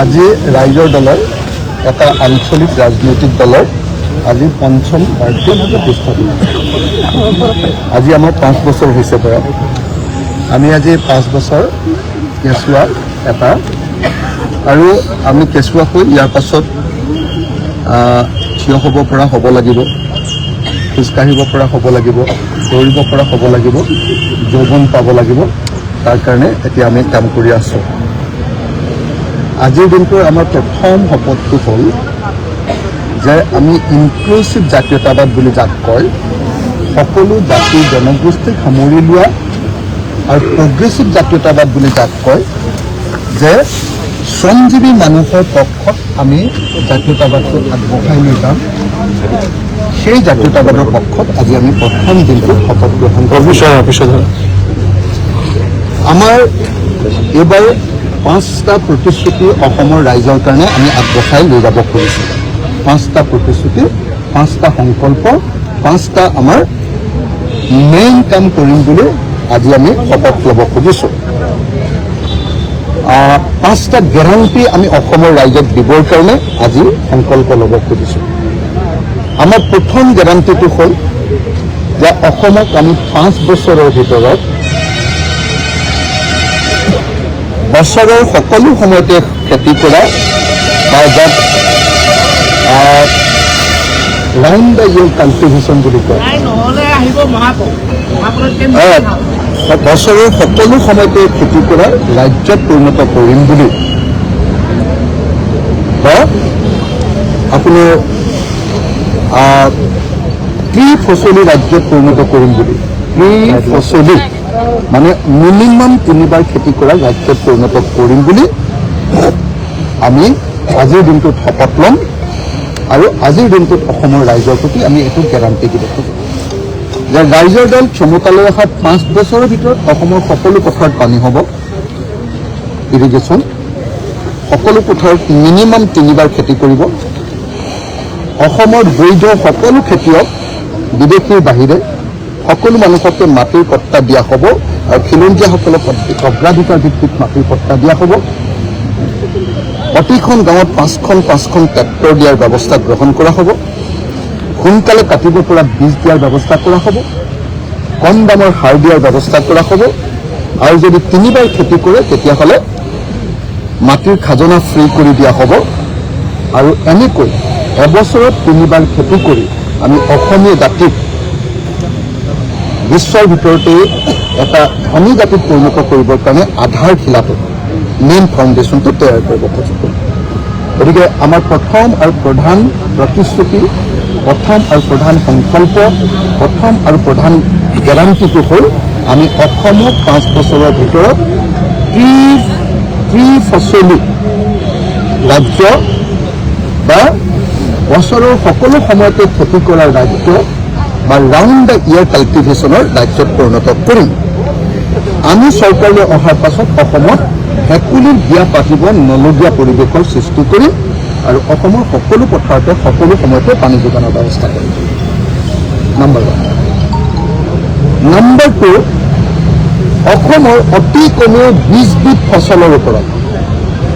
আজি ৰাইজৰ দলৰ এটা আঞ্চলিক ৰাজনৈতিক দলৰ আজি পঞ্চম বাৰ্ষিক প্ৰতিষ্ঠা দিৱস। আজি আমাৰ 5 বছৰ হৈছে পৰা। আমি আজি 5 বছৰ কেঁচুৱা এটা আৰু আমি কেঁচুৱা হৈ ইয়াৰ পাছত থিয় হ'ব পৰা হ'ব লাগিব, খোজকাঢ়িব পৰা হ'ব লাগিব, দৌৰিব পৰা হ'ব লাগিব, যৌৱন পাব লাগিব। তাৰ কাৰণে এতিয়া আমি কাম কৰি আছোঁ। আজিৰ দিনটোৰ আমাৰ প্ৰথম শপতটো হ'ল যে আমি ইনক্লুচিভ জাতীয়তাবাদ বুলি যাক কয়, সকলো জাতি জনগোষ্ঠীক সামৰি লোৱা, আৰু প্ৰগ্ৰেছিভ জাতীয়তাবাদ বুলি যাক কয় যে শ্ৰমজীৱী মানুহৰ পক্ষত আমি জাতীয়তাবাদটো আগবঢ়াই লৈ যাম। সেই জাতীয়তাবাদৰ পক্ষত আজি আমি প্ৰথম দিনটোত শপত গ্ৰহণ কৰিছোঁ। আমাৰ এইবাৰ 5টা প্ৰতিশ্ৰুতি অসমৰ ৰাইজৰ কাৰণে আমি আগবঢ়াই লৈ যাব খুজিছোঁ। 5টা প্ৰতিশ্ৰুতি, 5টা সংকল্প, 5টা আমাৰ মেইন কাম কৰিম বুলি আজি আমি শপত ল'ব খুজিছোঁ। 5টা গেৰাণ্টি আমি অসমৰ ৰাইজক দিবৰ কাৰণে আজি সংকল্প ল'ব খুজিছোঁ। আমাৰ প্ৰথম গেৰাণ্টিটো হ'ল যে অসমক আমি 5 বছৰৰ ভিতৰত বছৰৰ সকলো সময়তে খেতি কৰা বা যাক ৰাউণ্ড দ্য ইয়েৰ কাল্টিভেশ্যন বুলি কয়, বছৰৰ সকলো সময়তে খেতি কৰা ৰাজ্যত পৰিণত কৰিম বুলি, বা আপোনাৰ ত্ৰিফচলী ৰাজ্যত পৰিণত কৰিম বুলি। ত্ৰিফচলী মানে মিনিমাম 3বাৰ খেতি কৰা ৰাজ্যত পৰিণত কৰিম বুলি আমি আজিৰ দিনটোত শপত ল'ম। আৰু আজিৰ দিনটোত অসমৰ ৰাইজৰ প্ৰতি আমি এইটো গেৰাণ্টি দিব খোজোঁ যে ৰাইজৰ দল ক্ষমতালৈ অহা 5 বছৰৰ ভিতৰত অসমৰ সকলো পথাৰত পানী হ'ব, ইৰিগেশ্যন, সকলো পথাৰত মিনিমাম 3বাৰ খেতি কৰিব। অসমৰ বৈধ সকলো খেতিয়ক বিদেশীৰ বাহিৰে সকলো মানুহকে মাটিৰ পট্টা দিয়া হ'ব, আৰু খিলঞ্জীয়াসকলক অগ্ৰাধিকাৰ ভিত্তিত মাটিৰ পট্টা দিয়া হ'ব। প্ৰতিখন গাঁৱত 5খন ট্ৰেক্টৰ দিয়াৰ ব্যৱস্থা গ্ৰহণ কৰা হ'ব। সোনকালে কাটিব পৰা বীজ দিয়াৰ ব্যৱস্থা কৰা হ'ব। কম দামৰ সাৰ দিয়াৰ ব্যৱস্থা কৰা হ'ব। আৰু যদি 3বাৰ খেতি কৰে তেতিয়াহ'লে মাটিৰ খাজনা ফ্ৰী কৰি দিয়া হ'ব। আৰু এনেকৈ এবছৰত 3বাৰ খেতি কৰি আমি অসমীয়া জাতিক বিশ্বৰ ভিতৰতে এটা ধনী জাতিত পৰিণত কৰিবৰ কাৰণে আধাৰশিলাটো, মেইন ফাউণ্ডেশ্যনটো তৈয়াৰ কৰিব খোজোঁ। গতিকে আমাৰ প্ৰথম আৰু প্ৰধান প্ৰতিশ্ৰুতি, প্ৰথম আৰু প্ৰধান সংকল্প, প্ৰথম আৰু প্ৰধান গেৰাণ্টিটো হ'ল আমি অসমক 5 বছৰৰ ভিতৰত ত্ৰিফচলী ৰাজ্য বা বছৰৰ সকলো সময়তে খেতি কৰা ৰাজ্য বা ৰাউণ্ড দ্য ইয়েৰ কাল্টিভেশ্যনৰ ৰাজ্যত পৰিণত কৰিম। আমি চৰকাৰলৈ অহাৰ পাছত অসমত ভেকুলীৰ বিয়া পাতিব নলগীয়া পৰিৱেশৰ সৃষ্টি কৰিম, আৰু অসমৰ সকলো পথাৰতে সকলো সময়তে পানী যোগানৰ ব্যৱস্থা কৰিম। নম্বৰ 1। নম্বৰ 2, অসমৰ অতি কমেও 20বিধ ফচলৰ ওপৰত,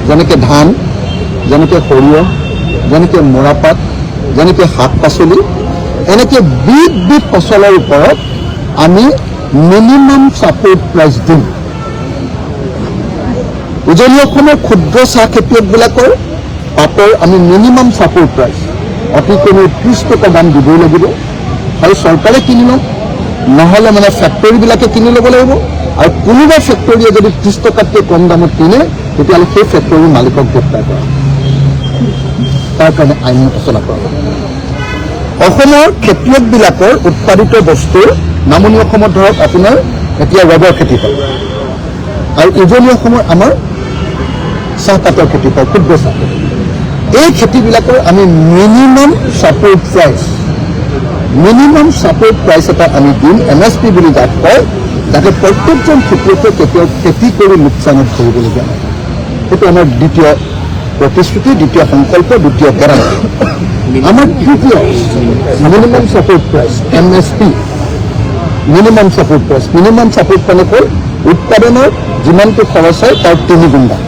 যেনেকৈ ধান, যেনেকৈ সৰিয়হ, যেনেকৈ মৰাপাট, যেনেকৈ শাক পাচলি, এনেকৈ বিধ ফচলৰ ওপৰত আমি মিনিমাম ছাপোৰ্ট প্ৰাইচ দিম। উজনি অসমৰ ক্ষুদ্ৰ চাহ খেতিয়কবিলাকৰ পাতৰ আমি মিনিমাম ছাপোৰ্ট প্ৰাইচ অতি কমেও 30 টকা দাম দিবই লাগিব। আৰু চৰকাৰে কিনি ল'ম, নহ'লে মানে ফেক্টৰীবিলাকে কিনি ল'ব লাগিব। আৰু কোনোবা ফেক্টৰীয়ে যদি 30 টকাতকৈ কম দামত কিনে তেতিয়াহ'লে সেই ফেক্টৰীৰ মালিকক গ্ৰেপ্তাৰ কৰা, তাৰ কাৰণে আইন ৰচনা কৰা। অসমৰ খেতিয়কবিলাকৰ উৎপাদিত বস্তুৰ নামনি অসমত ধৰক আপোনাৰ এতিয়া ৰবৰ খেতি হয়, আৰু উজনি অসমৰ আমাৰ চাহপাতৰ খেতি হয়, ক্ষুদ্ৰ চাহ। এই খেতিবিলাকৰ আমি মিনিমাম ছাপোৰ্ট প্ৰাইচ এটা আমি দিম, MSP বুলি যাক কয়, যাতে প্ৰত্যেকজন খেতিয়কে কেতিয়াও খেতি কৰি লোকচানত ভৰিবলগীয়া নহয়। সেইটো আমাৰ দ্বিতীয় প্ৰতিশ্ৰুতি, দ্বিতীয় সংকল্প, দ্বিতীয় গেৰাণ্টি। আমাৰ তৃতীয় minimum support price, MSP, minimum support price. Minimum support মানে হ'ল উৎপাদনৰ যিমানটো খৰচ হয় তাৰ 3 গুণ দাম।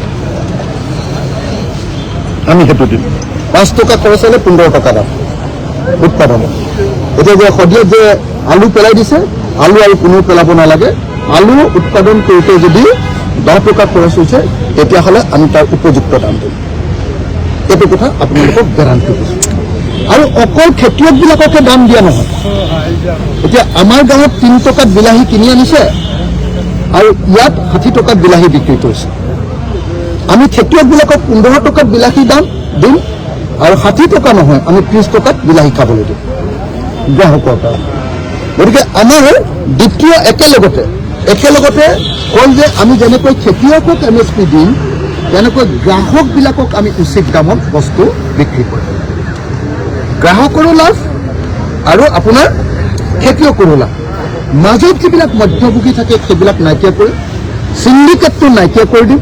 আমি সেইটো দিম 5 টকা খৰচ হ'লে 15 টকা দাম উৎপাদনত এতিয়া যে সদিয়াত যে আলু পেলাই দিছে আলু আৰু কোনো পেলাব নালাগে আলু উৎপাদন কৰোঁতে যদি 10 টকা খৰচ হৈছে তেতিয়াহ'লে আমি তাৰ উপযুক্ত দাম দিম এইটো কথা আপোনালোকক গেৰাণ্টি দিছোঁ আৰু অকল খেতিয়কবিলাককে দাম দিয়া নহয় এতিয়া আমাৰ গাঁৱত 3 টকাত বিলাহী কিনি আনিছে আৰু ইয়াত 60 টকাত বিলাহী বিক্ৰী কৰিছে আমি খেতিয়কবিলাকক 15 টকাত বিলাহী দাম দিম আৰু 60 টকা নহয় আমি 30 টকাত বিলাহী খাবলৈ দিম গ্ৰাহকৰ কাৰণে গতিকে আমাৰ দ্বিতীয় একেলগতে হ'ল যে আমি যেনেকৈ খেতিয়কক MSP দিম তেনেকৈ গ্ৰাহকবিলাকক আমি উচিত দামত বস্তু বিক্ৰী কৰিম গ্ৰাহকৰো লাভ আৰু আপোনাৰ খেতিয়কৰো লাভ মাজত যিবিলাক মধ্যভোগী থাকে সেইবিলাক নাইকিয়া কৰি সিন্ডিকেটটো নাইকিয়া কৰি দিম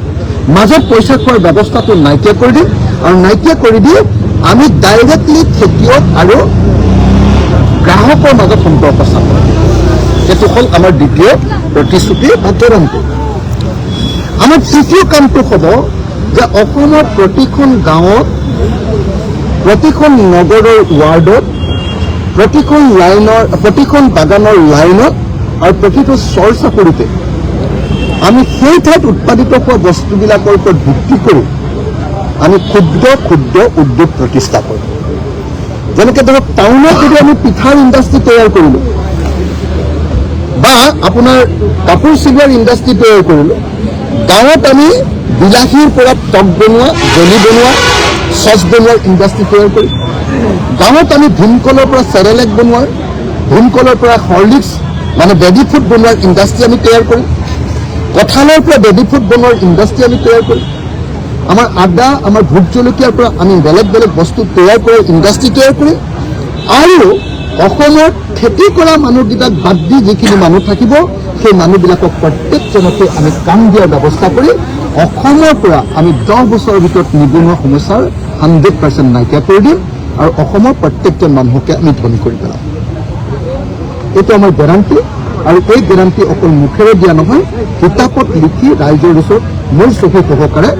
মাজত পইচা খোৱাৰ ব্যৱস্থাটো নাইকিয়া কৰি দিম আৰু নাইকিয়া কৰি দি আমি ডাইৰেক্টলি খেতিয়ক আৰু গ্ৰাহকৰ মাজত সম্পৰ্ক স্থাপন কৰিম এইটো হ'ল আমাৰ দ্বিতীয় প্ৰতিশ্ৰুতি বা গেৰাণ্টি আমাৰ তৃতীয় কামটো হ'ব যে অসমৰ প্ৰতিখন গাঁৱত প্ৰতিখন নগৰৰ ৱাৰ্ডত প্ৰতিখন বাগানৰ লাইনত আৰু প্ৰতিটো চৰ চাপৰিতে আমি সেই ঠাইত উৎপাদিত হোৱা বস্তুবিলাকৰ ওপৰত ভিত্তি কৰি আমি ক্ষুদ্ৰ উদ্যোগ প্ৰতিষ্ঠা কৰোঁ যেনেকৈ ধৰক টাউনত যদি আমি পিঠাৰ ইণ্ডাষ্ট্ৰি তৈয়াৰ কৰিলোঁ বা আপোনাৰ কাপোৰ চিলোৱাৰ ইণ্ডাষ্ট্ৰি তৈয়াৰ কৰিলোঁ গাঁৱত আমি বিলাহীৰ পৰা টক বনোৱা জেলি বনোৱা চচ বনোৱাৰ ইণ্ডাষ্ট্ৰি তৈয়াৰ কৰিম গাঁৱত আমি ভীমকলৰ পৰা চেৰেলেক বনোৱাৰ ভীমকলৰ পৰা হৰলিক্স মানে বেবী ফুড বনোৱাৰ ইণ্ডাষ্ট্ৰি আমি তৈয়াৰ কৰিম কঁঠালৰ পৰা বেবী ফুড বনোৱাৰ ইণ্ডাষ্ট্ৰি আমি তৈয়াৰ কৰিম আমাৰ আদা আমাৰ ভোট জলকীয়াৰ পৰা আমি বেলেগ বস্তু তৈয়াৰ কৰাৰ ইণ্ডাষ্ট্ৰি তৈয়াৰ কৰিম আৰু অসমত খেতি কৰা মানুহকেইটাক বাদ দি যিখিনি মানুহ থাকিব সেই মানুহবিলাকক প্ৰত্যেকজনকে আমি কাম দিয়াৰ ব্যৱস্থা কৰি অসমৰ পৰা আমি 10 বছৰৰ ভিতৰত নিবনুৱা সমস্যাৰ 100% নাইকিয়া কৰি দিম আৰু অসমৰ প্ৰত্যেকজন মানুহকে আমি ধনী কৰি পেলাম এইটো আমাৰ গেৰাণ্টি আৰু এই গেৰাণ্টি অকল মুখেৰে দিয়া নহয় কিতাপত লিখি ৰাইজৰ ওচৰত মূল চহী সহকাৰে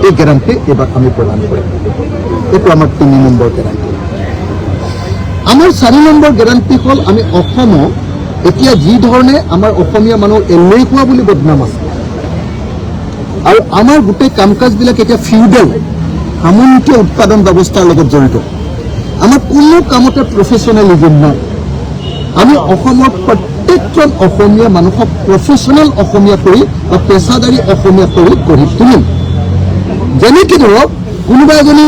এই গেৰাণ্টি এইবাৰ আমি প্ৰদান কৰিম এইটো আমাৰ 3 নম্বৰ গেৰাণ্টি আমাৰ 4 নম্বৰ গেৰাণ্টি হ'ল আমি অসমত এতিয়া যি ধৰণে আমাৰ অসমীয়া মানুহ এলেহুৱা বুলি বদনাম আছে আৰু আমাৰ গোটেই কাম কাজবিলাক এতিয়া ফিউডাল সামন্তীয় উৎপাদন ব্যৱস্থাৰ লগত জড়িত আমাৰ কোনো কামতে প্ৰফেচনেলিজম নাই আমি অসমৰ প্ৰত্যেকজন অসমীয়া মানুহক প্ৰফেচনেল অসমীয়া কৰি বা পেছাদাৰী অসমীয়া কৰি গঢ়ি তুলিম যেনেকৈ ধৰক কোনোবা এজনী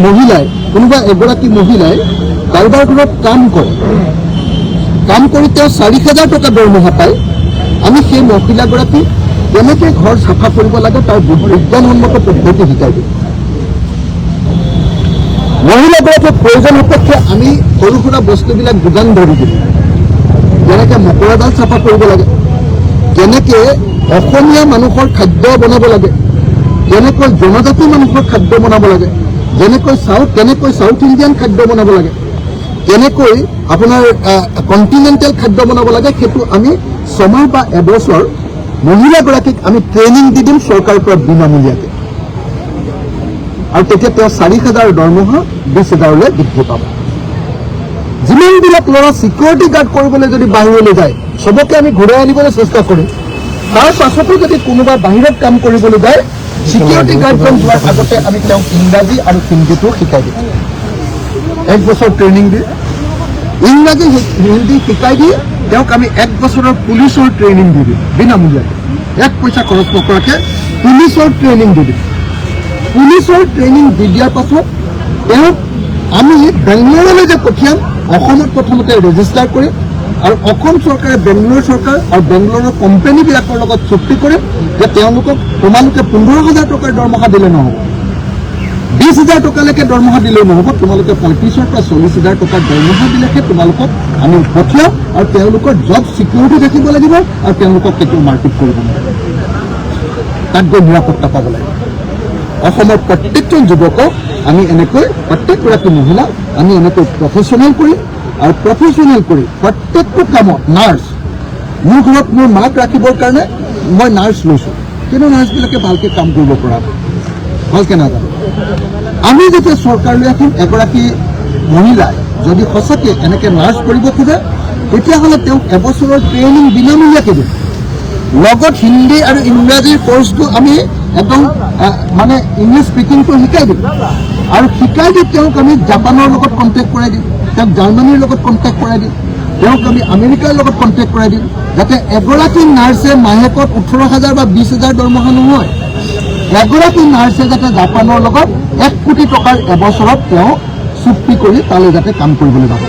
মহিলাই কোনোবা এগৰাকী মহিলাই কাৰোবাৰ ঘৰত কাম কৰি তেওঁ 4,000 টকা দৰমহা পায় আমি সেই মহিলাগৰাকী কেনেকৈ ঘৰ চাফা কৰিব লাগে তাৰ বিজ্ঞানসন্মত পদ্ধতি শিকাই দিম মহিলাগৰাকীৰ প্ৰয়োজন সাপেক্ষে আমি সৰু সুৰা বস্তুবিলাক যোগান ধৰি দিম যেনেকৈ মকৰাজাল চাফা কৰিব লাগে কেনেকৈ অসমীয়া মানুহৰ খাদ্য বনাব লাগে কেনেকৈ জনজাতি মানুহৰ খাদ্য বনাব লাগে যেনেকৈ চাউথ ইণ্ডিয়ান খাদ্য বনাব লাগে কেনেকৈ আপোনাৰ কণ্টিনেণ্টেল খাদ্য বনাব লাগে সেইটো আমি 6 মাহ বা এবছৰ মহিলাগৰাকীক আমি ট্ৰেইনিং দি দিম চৰকাৰৰ পৰা বিনামূলীয়াকৈ আৰু তেতিয়া তেওঁ 4,000 দৰমহা 20,000লৈ বৃদ্ধি পাব যিমানবিলাক ল'ৰা ছিকিউৰিটি গাৰ্ড কৰিবলৈ যদি বাহিৰলৈ যায় চবকে আমি ঘূৰাই আনিবলৈ চেষ্টা কৰিম তাৰ পাছতো যদি কোনোবা বাহিৰত কাম কৰিবলৈ যায় ছিকিউৰিটি গাৰ্ডজন যোৱাৰ আগতে আমি তেওঁক ইংৰাজী আৰু হিন্দীটো শিকাই দিম 1 বছৰ ট্ৰেইনিং দি ইংৰাজী হিন্দী শিকাই দি তেওঁক আমি 1 বছৰৰ পুলিচৰ ট্ৰেইনিং দি দিম বিনামূলীয়াকৈ 1 পইচা খৰচ নকৰাকৈ পুলিচৰ ট্ৰেইনিং দি দিম পুলিচৰ ট্ৰেইনিং দি দিয়াৰ পাছত তেওঁক আমি বেংগলোৰলৈ যে পঠিয়াম অসমত প্ৰথমতে ৰেজিষ্টাৰ কৰিম আৰু অসম চৰকাৰে বেংগলোৰ চৰকাৰ আৰু বেংগলোৰৰ কোম্পানীবিলাকৰ লগত চুক্তি কৰিম যে তোমালোকে 15,000 টকাৰ দৰমহা দিলে নহ'ব 20,000 টকালৈকে দৰমহা দিলেও নহ'ব তোমালোকে 35,000 পৰা 40,000 টকাৰ দৰমহা দিলেহে তোমালোকক আমি পঠিয়াম আৰু তেওঁলোকৰ জব ছিকিউৰিটি থাকিব লাগিব আৰু তেওঁলোকক কেতিয়াও মাৰপিট কৰিব নালাগিব তাত গৈ নিৰাপত্তা পাব লাগিব অসমৰ প্ৰত্যেকজন যুৱকক আমি এনেকৈ প্ৰত্যেকগৰাকী মহিলা আমি এনেকৈ প্ৰফেচনেল কৰিম আৰু প্ৰফেচনেল কৰি প্ৰত্যেকটো কামত নাৰ্ছ মোৰ ঘৰত মোৰ মাক ৰাখিবৰ কাৰণে মই নাৰ্ছ লৈছোঁ কিন্তু নাৰ্ছবিলাকে ভালকৈ কাম কৰিব পৰা ভালকৈ নাজানো। আমি যেতিয়া চৰকাৰলৈ আহিম এগৰাকী মহিলাই যদি সঁচাকৈ এনেকৈ নাৰ্ছ কৰিব খোজে তেতিয়াহ'লে তেওঁক এবছৰৰ ট্ৰেইনিং বিনামূলীয়াকৈ দিম। লগত হিন্দী আৰু ইংৰাজীৰ কৰ্চটো আমি একদম মানে ইংলিছ স্পিকিংটো শিকাই দিম আৰু শিকাই দি তেওঁক আমি জাপানৰ লগত কণ্টেক্ট কৰাই দিম, তেওঁক জাৰ্মানীৰ লগত কণ্টেক্ট কৰাই দিম, তেওঁক আমি আমেৰিকাৰ লগত কণ্টেক্ট কৰাই দিম, যাতে এগৰাকী নাৰ্ছে মাহেকত 18,000 বা 20,000 দৰমহা নহয়, এগৰাকী নাৰ্ছে যাতে জাপানৰ লগত 1 কোটি টকাৰ এবছৰত তেওঁ চুক্তি কৰি তালৈ যাতে কাম কৰিবলৈ যাব।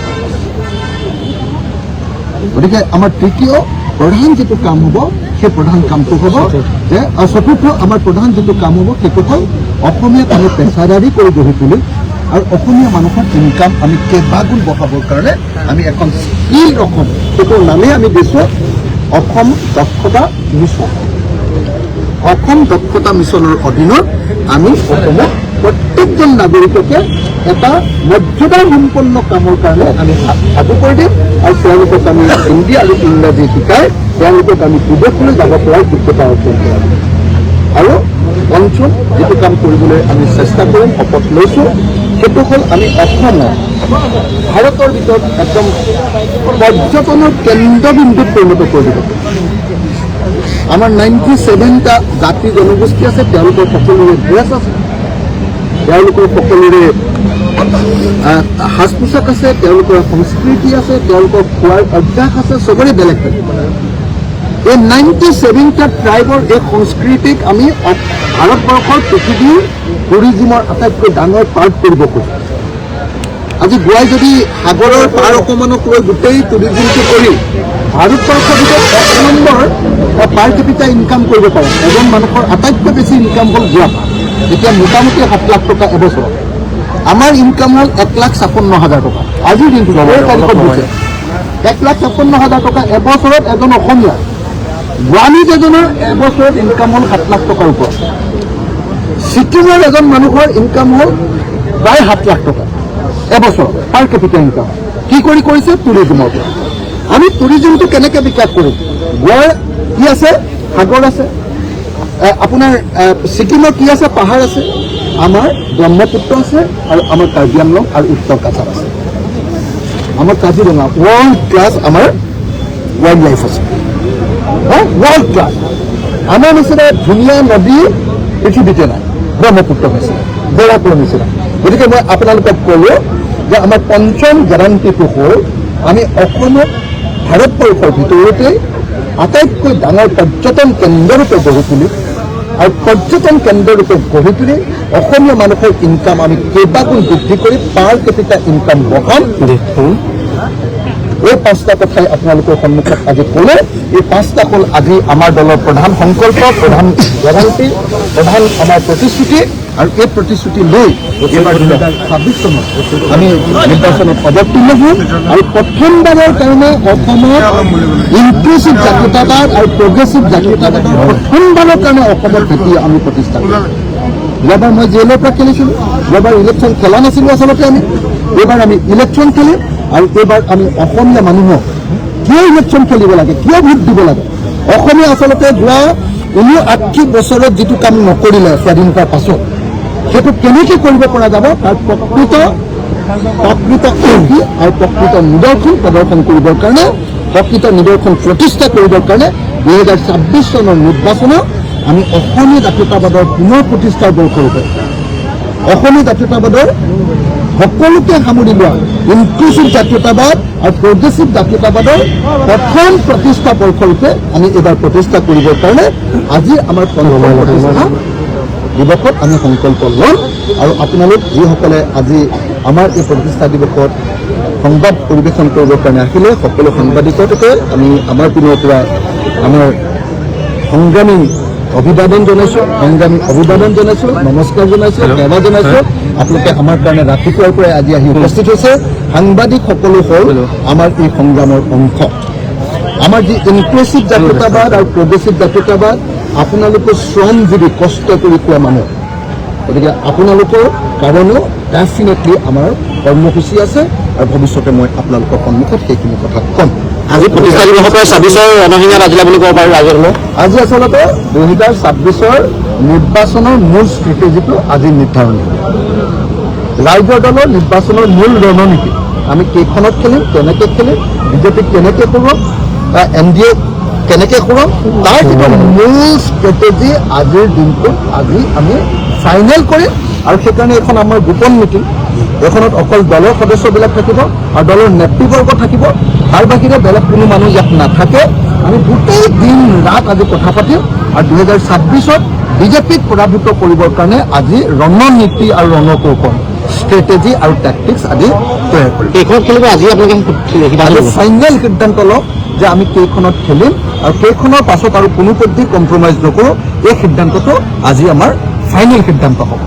গতিকে আমাৰ তৃতীয় প্ৰধান যিটো কাম হ'ব সেই প্ৰধান কামটো হ'ব যে চতুৰ্থ আমাৰ প্ৰধান যিটো কাম হ'ব সেইটো হ'ল অসমীয়াক আমি পেছাদাৰী কৰি গঢ়ি তুলি আৰু অসমীয়া মানুহৰ ইনকাম আমি কেইবাগুণ বঢ়াবৰ কাৰণে আমি এখন স্কিল অসম সেইটোৰ নামেই আমি দিছোঁ অসম দক্ষতা মিছন। অসম দক্ষতা মিছনৰ অধীনত আমি অসমৰ প্ৰত্যেকজন নাগৰিককে এটা মৰ্যাদাৰ সম্পন্ন কামৰ কাৰণে আমি সাজু কৰি দিম আৰু তেওঁলোকক আমি হিন্দী আৰু ইংৰাজী শিকাই তেওঁলোকক আমি বিদেশলৈ যাব পৰাৰ যোগ্যতা অৰ্জন কৰিম। আৰু পঞ্চম যিটো কাম কৰিবলৈ আমি চেষ্টা কৰিম, শপত লৈছোঁ, সেইটো হ'ল আমি অসমত ভাৰতৰ ভিতৰত একদম পৰ্যটনৰ কেন্দ্ৰবিন্দুত পৰিণত কৰি দিব। আমাৰ 97টা জাতি জনগোষ্ঠী আছে, তেওঁলোকৰ সকলোৰে ড্ৰেছ আছে, তেওঁলোকৰ সকলোৰে সাজ পোছাক আছে, তেওঁলোকৰ সংস্কৃতি আছে, তেওঁলোকৰ খোৱাৰ অভ্যাস আছে, চবৰে বেলেগ বেলেগ। এই 97টা ট্ৰাইবৰ এই সংস্কৃতিক আমি ভাৰতবৰ্ষৰ পৃথিৱীৰ টুৰিজিমৰ আটাইতকৈ ডাঙৰ পাৰ্ট কৰিব খোজোঁ। আজি গোৱাই যদি সাগৰৰ পাৰ অকণমানক লৈ গোটেই টুৰিজিমটো কৰি ভাৰতবৰ্ষৰ ভিতৰত 1 নম্বৰ পাৰ কেপিটা ইনকাম কৰিব পাৰে, এজন মানুহৰ আটাইতকৈ বেছি ইনকাম হ'ল গোৱা। এতিয়া মোটামুটি 7 লাখ টকা এবছৰত। আমাৰ ইনকাম হ'ল 1,56,000 টকা। আজিৰ দিনটো 1,56,000 টকা এবছৰত এজন অসমীয়া। গুৱাহাটীত এজনৰ এবছৰত ইনকাম হ'ল 7 লাখ টকাৰ ওপৰত। ছিকিমৰ এজন মানুহৰ ইনকাম হ'ল প্ৰায় 7 লাখ টকা এবছৰত পাৰ কেপিটা ইনকাম। কি কৰিছে? টুৰিজিমৰ পৰা। আমি টুৰিজিমটো কেনেকৈ বিকাশ কৰিম? গোৱাৰ কি আছে? সাগৰ আছে। আপোনাৰ ছিকিমৰ কি আছে? পাহাৰ আছে। আমাৰ ব্ৰহ্মপুত্ৰ আছে আৰু আমাৰ কাৰ্বি আংলং আৰু উত্তৰ কাছাৰ আছে। আমাৰ কাজিৰঙা ৱৰ্ল্ড ক্লাছ আমাৰ ৱাইল্ড লাইফ আছে, ৱৰ্ল্ড ক্লাছ। আমাৰ নিচিনা ধুনীয়া নদী পৃথিৱীতে নাই, ব্ৰহ্মপুত্ৰ নিচিনা, বৰাকৰ নিচিনা। গতিকে মই আপোনালোকক ক'লোঁ যে আমাৰ পঞ্চম গেৰাণ্টিটো হ'ল আমি অসমত ভাৰতবৰ্ষৰ ভিতৰতে আটাইতকৈ ডাঙৰ পৰ্যটন কেন্দ্ৰৰূপে গঢ়ি তুলিম আৰু পৰ্যটন কেন্দ্ৰৰূপে গঢ়ি তুলি অসমীয়া মানুহৰ ইনকাম আমি কেইবাগুণ বৃদ্ধি কৰি পাৰ কেপিটা ইনকাম বঢ়াম। এই 5টা কথাই আপোনালোকৰ সন্মুখত আজি ক'লে। এই 5টা হ'ল আজি আমাৰ দলৰ প্ৰধান সংকল্প, প্ৰধান গেৰাণ্টি, প্ৰধান আমাৰ প্ৰতিশ্ৰুতি। আৰু এই প্ৰতিশ্ৰুতি লৈ এইবাৰ 2026 চনত আমি নিৰ্বাচনত অৱতীৰ্ণ হ'ম আৰু প্ৰথমবাৰৰ কাৰণে অসমত ইনক্লুচিভ জাতীয়তাবাদ আৰু প্ৰগ্ৰেছিভ জাতীয়তাবাদৰ প্ৰথমবাৰৰ কাৰণে অসমত ভেটি আমি প্ৰতিষ্ঠা কৰিম। যোৱাবাৰ মই জেলৰ পৰা খেলিছিলোঁ, যোৱাবাৰ ইলেকশ্যন খেলা নাছিলোঁ আচলতে আমি। এইবাৰ আমি ইলেকশ্যন খেলিম আৰু এইবাৰ আমি অসমীয়া মানুহক কিয় ইলেকশ্যন খেলিব লাগে, কিয় ভোট দিব লাগে। অসমীয়া আচলতে যোৱা 59 বছৰত যিটো কাম নকৰিলে স্বাধীনতাৰ পাছত, সেইটো কেনেকৈ কৰিব পৰা যাব তাৰ প্ৰকৃত আৰু প্ৰকৃত নিদৰ্শন প্ৰদৰ্শন কৰিবৰ কাৰণে, প্ৰকৃত নিদৰ্শন প্ৰতিষ্ঠা কৰিবৰ কাৰণে 2026 চনৰ নিৰ্বাচনত আমি অসমীয়া জাতীয়তাবাদৰ পুনৰ প্ৰতিষ্ঠাৰ বৰ্ষৰূপে অসমীয়া জাতীয়তাবাদৰ সকলোকে সামৰি লোৱা ইনক্লুচিভ জাতীয়তাবাদ আৰু প্ৰগ্ৰেছিভ জাতীয়তাবাদৰ প্ৰথম প্ৰতিষ্ঠা বৰ্ষৰূপে আমি এইবাৰ প্ৰতিষ্ঠা কৰিবৰ কাৰণে আজি আমাৰ প্ৰতিষ্ঠা দিৱসত আমি সংকল্প ল'ম। আৰু আপোনালোক যিসকলে আজি আমাৰ এই প্ৰতিষ্ঠা দিৱসত সংবাদ পৰিৱেশন কৰিবৰ কাৰণে আহিলে, সকলো সাংবাদিককে আমি আমাৰ পিনৰ পৰা আমাৰ সংগ্ৰামী অভিবাদন জনাইছোঁ, নমস্কাৰ জনাইছোঁ, সেৱা জনাইছোঁ। আপোনালোকে আমাৰ কাৰণে ৰাতিপুৱাৰ পৰাই আজি আহি উপস্থিত হৈছে। সাংবাদিক সকলো হ'ল আমাৰ এই সংগ্ৰামৰ অংশ। আমাৰ যি ইনক্লুচিভ জাতীয়তাবাদ আৰু প্ৰগ্ৰেছিভ জাতীয়তাবাদ আপোনালোকৰ শ্ৰমজীৱী কষ্ট কৰি খোৱা মানুহ, গতিকে আপোনালোকৰ কাৰণেও ডেফিনেটলি আমাৰ কৰ্মসূচী আছে আৰু ভৱিষ্যতে মই আপোনালোকৰ সন্মুখত সেইখিনি কথা ক'ম। আজি প্ৰতিষ্ঠা দিৱসৰ 26ৰ ৰণসিঙা বাজিলা বুলি ক'ব পাৰোঁ। আজি আচলতে 2026ৰ নিৰ্বাচনৰ মূল ষ্ট্ৰেটেজিটো আজি নিৰ্ধাৰণ কৰিব। ৰাইজৰ দলৰ নিৰ্বাচনৰ মূল ৰণনীতি আমি কেইখনত খেলিম, কেনেকৈ খেলিম, বিজেপিক কেনেকৈ কৰোঁ, NDA কেনেকৈ কৰোঁ, তাৰ যিটো মূল ষ্ট্ৰেটেজি আজিৰ দিনটোত আজি আমি ফাইনেল কৰিম। আৰু সেইকাৰণে এইখন আমাৰ গোপন মিটিং, এইখনত অকল দলৰ সদস্যবিলাক থাকিব আৰু দলৰ নেতৃবৰ্গ থাকিব, তাৰ বাহিৰে বেলেগ কোনো মানুহ ইয়াত নাথাকে। আমি গোটেই দিন ৰাত আজি কথা পাতিম আৰু 2026 বিজেপিক পৰাভূত কৰিবৰ কাৰণে আজি ৰণনীতি আৰু ৰণকৌশল, ষ্ট্ৰেটেজি আৰু টেকটিক্স আদি তৈয়াৰ কৰিম। কেইখনত খেলিব আজি আপোনালোকে ফাইনেল সিদ্ধান্ত লওক যে আমি কেইখনত খেলিম আৰু কেইখনৰ পাছত আৰু কোনো পদ্ধতি কম্প্ৰমাইজ নকৰোঁ। এই সিদ্ধান্তটো আজি আমাৰ ফাইনেল সিদ্ধান্ত হ'ব।